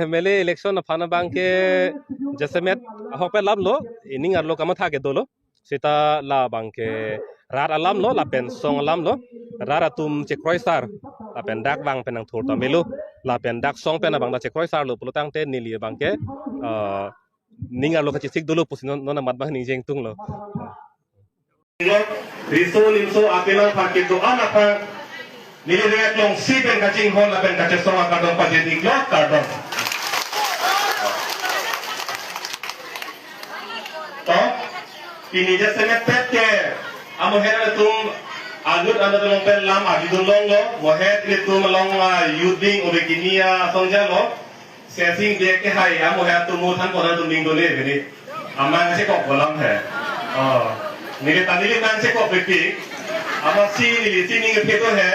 MLA election na phana bangke jasemet hokpe lam lo ining arlo kama thake dolo sita la bangke rar alam lo la pen song alam lo rara tum chekroisar la pen dak bang penang thur tamelu la pen dak song pen bang da chekroisar lo pulutang te nili bangke ning arlo kachisik dolo pusin nona mat bang ning jeng tung lo risol imso apelang phake do ana pa nilirek long si pen kaching hon la pen kaching song akadong pajet iklok kardong to ini jasemet pete amo hera tum agut anda tolong pen lam adi dolong lo mohet ni tum long yuding obekinia songja lo sesing de ke hai amo hera tum than pona tum ding dole beni amang se kok bolam he nile tanili kan se kok bepi amo si nili sini ke pheto he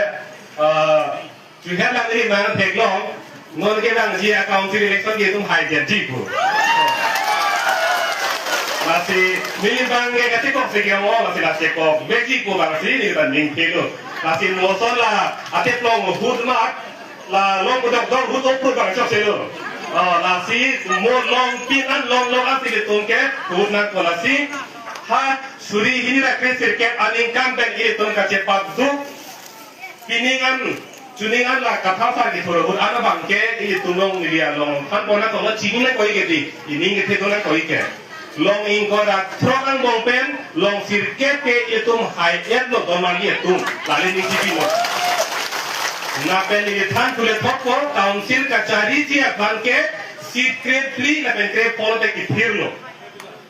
ju he lang ni man thek long non ke bang ji account election ke tum hai jen ji pu masih milibang ke kasi kok sige mo masih la sekok Mexico bang si ni tan ning pelo masih moson la ate plong hud mat la long dok dok hud op bang chok selo la si mo long pin an long asili tung ke hud na ko la si ha suri hini la kresir ke aning kan ben ile tung ka cepat zu kiningan juningan la kapha sa ki thoro hud ana bang ke ile tulong ni ya long han pona ko la ching na koi ke di ini ke the na koi ke long ingkora trokan bongpen long sirket ke itum hayet lo domali itum lale ni sipino na pen ni than tule thokko council ka chari ji akan ke secretly na pen ke polo te ki thirlo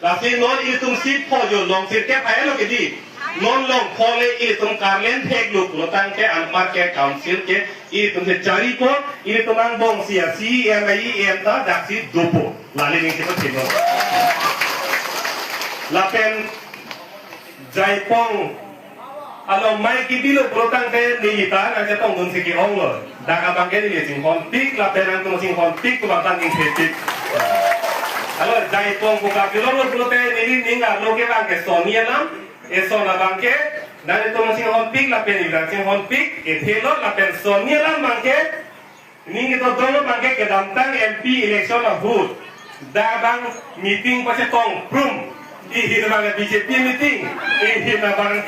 lasi non itum sip phojo long sirket hayelo ke di non long phole itum karlen thek lo lotang ke anpar ke council ke itum se chari ko itum ang bong sia CMI ta daksi dopo lale ni sipino lapen jaipong alo mai ki bilo protang te nilita na je tong dun siki ong lo daga bangke ni sing hon pik lapen ang tung sing hon pik ko bang ning phetik alo jaipong ko ka bilo lo prote ni ninga lo ke bang ke sonia nam e sona bangke na tung sing hon pik lapen ni bang sing hon pik e thelo lapen sonia nam bangke ning to dolo bangke ke damtang MP election of hood da bang meeting pa se tong prum ini namanya BJP meeting, ini namanya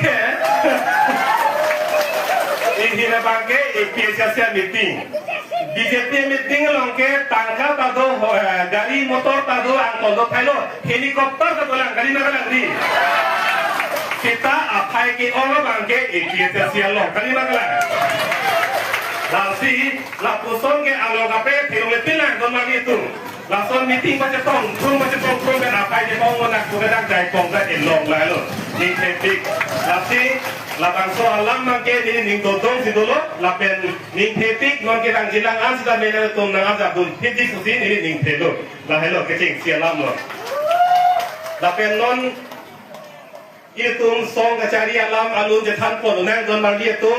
APSC meeting. BJP meeting longke tangka tado dari motor tado angkol do thelo helikopter tado lang gari naga langri. Kita apai ki orang bangke APSC lo gari naga lang. Lasi lapuson ke alo kape thelo meeting lang domani itu. Langsung meeting macam tong kan apa je mau nak sudah dai kong kan elong lah lo. Ning tepik. Lasi lapang soalam mangke ni ning dodong si dolo lapen ning tepik non ke dang jilang an sudah mena tong nang azab dun pidi susi ni ning telo. Lah hello kecing sialam lo. Lapen non itu song kacari alam alun jathan pon nang don mandi itu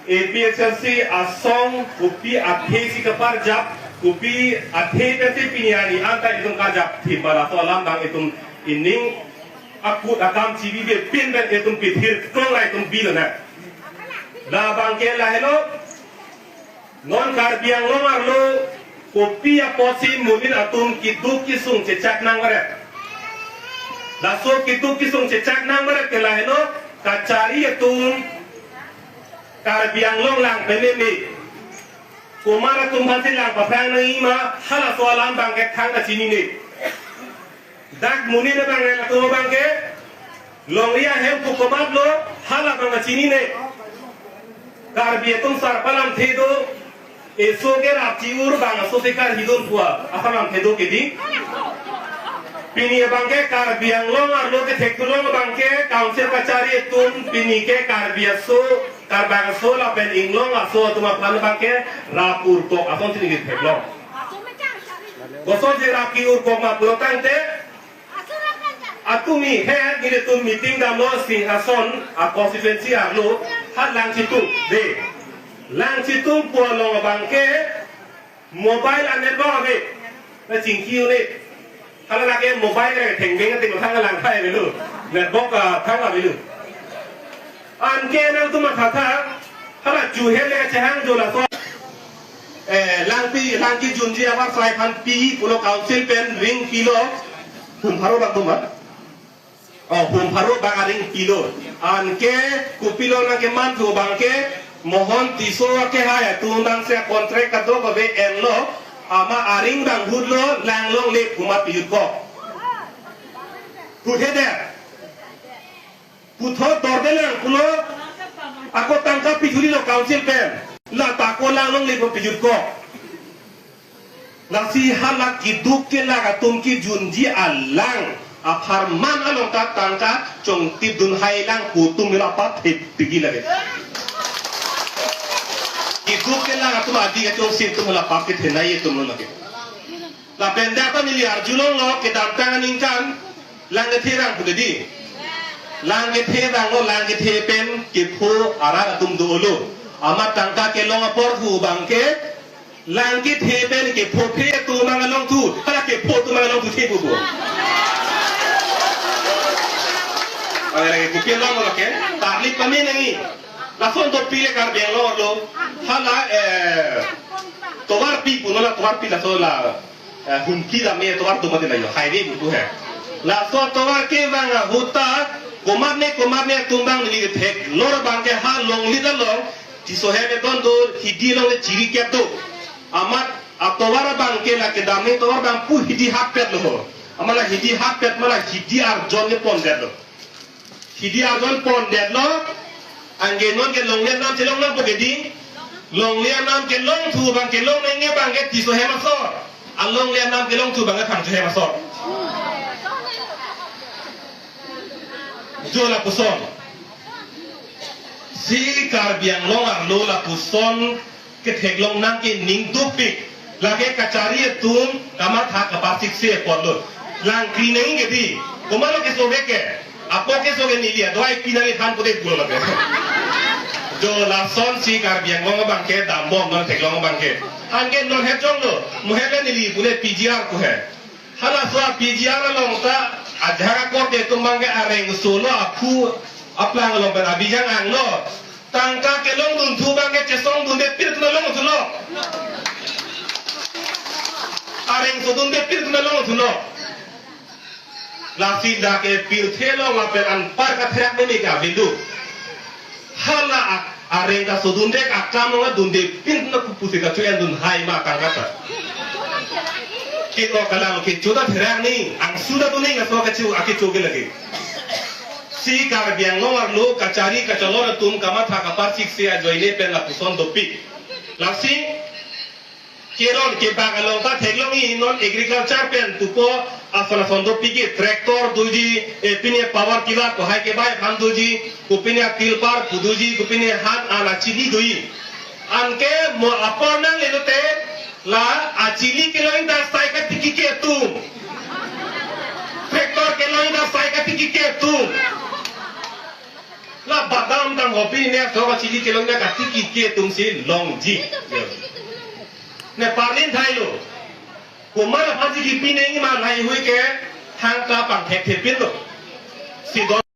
APSC asong upi aphesi kapar jap kupi athe pete piniani anta itung kajak thi para to lam bang itung ining akut akam cibi be pin ben itung pithir tong lai itung bil na la bang ke la hello non kar biang lo mar lo kopi aposi mumin atum kidu kisung cecak nang bare la so kidu kisung cecak nang bare ke la hello kacari itung kar biang lo lang penemi Kumara tumpasin lang paprang na ima hala soalan bangke thang ka chini ni dak muni na bang na to bangke longria hem ku komat lo hala bang ka chini ne kar bietum sar palam thedo eso ke rapchi ur bang so se kar hidon puwa asalam thedo ke di pini bangke kar biang lo ar lo ke thekulong bangke council kachari tum pini ke kar biaso karbang sola pen inglong aso tuma pan bangke rapur tok ason sini git peglong goso je rapi ur kok ma protang te atumi he gire tum meeting da lo sing ason a constituency arlo hat lang situ de lang situ pualo bangke mobile ane bo be na chingkiu ne hala na ke mobile ne thengbeng te thang lang khai be lu netbook ka thang la be lu an ke na tuma khatha hala juhe le chehang jola so lang ki junji abar sai phan pi pulo council pen ring kilo hum pharo bak dum hum pharo bak ring kilo an ke kupilo na ke man thu bang ke mohon tiso ke ha ya tu dang se contract ka do ko be en lo ama aring dang hud lo lang long le kuma pi yut ko tu the de pu tho dor de lang pulo ako tangka pi juri lo council pen la ta ko lang long le ko pi yut ko la si halak ki duk ke la ka tum ki junji alang aphar man along ta tangka chong tip dun hai lang ku tum la pa thip tigi lage ki duk ke la ka tum adi ka chong sin tum la pa ke thena ye tum lage la penda ta miliar julong lo ke dam tang ning kan lang ke thirang ku di lang ke thirang lo lang ke the pen ki phu ara tum do lo ama tangka ke long apor hu bang ke lang ki the pen ke phu phe tu mang long tu ala ke phu tu mang long tu the bu bu ala ke ku ke long lo ke tarlik pa me ngi la son do pile kar bien lo hala towar pi pu no la towar pi la so la hun ki da me towar tu ma de la yo hai de bu hai la so towar ke bang huta komar ne tumbang ni thek lor bang ke ha long li da long ti so he me don do hidi long le chiri ke to amat atowar bang ke la ke dam ne towar bang pu hidi hak pet lo amala hidi hak pet mala hidi ar jon ne pon det lo hidi ar jon pon det lo angge non ke long le nam che long nam po ke di long le nam ke long thu bang ke long ne bang ke ti so he ma so along le nam ke long thu bang ke thang che he ma so jo la puson si kar biang long ar lo la puson ke thek long nang ke ning tu pik la ke kachari tum kama tha ka pa sik se pon lo lang kri nang ke di koma lo ke so be ke apo ke so ke ni dia doi pina ni than ko de gulo la ke jo la son si kar biang long bang ke dam bom non thek long bang ke an ke non he jong lo mu he le ni li bu le pgr ko he hala so pgr long ta adhara ko de tumbang ke areng solo aku aplang long ben abijang ang lo tangka ke long dun thu bang ke chesong dun de pir tna long thu lo areng so dun de pir tna long thu lo la si da ke pir the lo la pen an par ka thrak me ka bindu hala areng ka so dun de ka kam lo dun de pir tna ku pu se ka chuen dun hai ma ka ngata ko kalang ke chuda thirang ni ang suda tu ni ngaso ka chu ake choge lage si kar biang lo ar lo kachari ka chalor tum kama tha ka par sik se a joine pen la puson do pi la si keron ke bagalong ta theglong ni non agriculture pen tu po afala fondo pi ke tractor duji epine power kila ko hai ke bai kham duji kupine tilpar puduji kupine han ala chili dui anke mo apona lenote la achili ke loin da sai ka tiki ke tu tractor ke loin da sai ka tiki ke tu la badam dang hopi ne so ka chili ke loin da ka tiki ke tum si long ji ne parlin thai lo ko ma la phaji ki pi ne ma lai hui ke thang ta pang thek thep pin lo si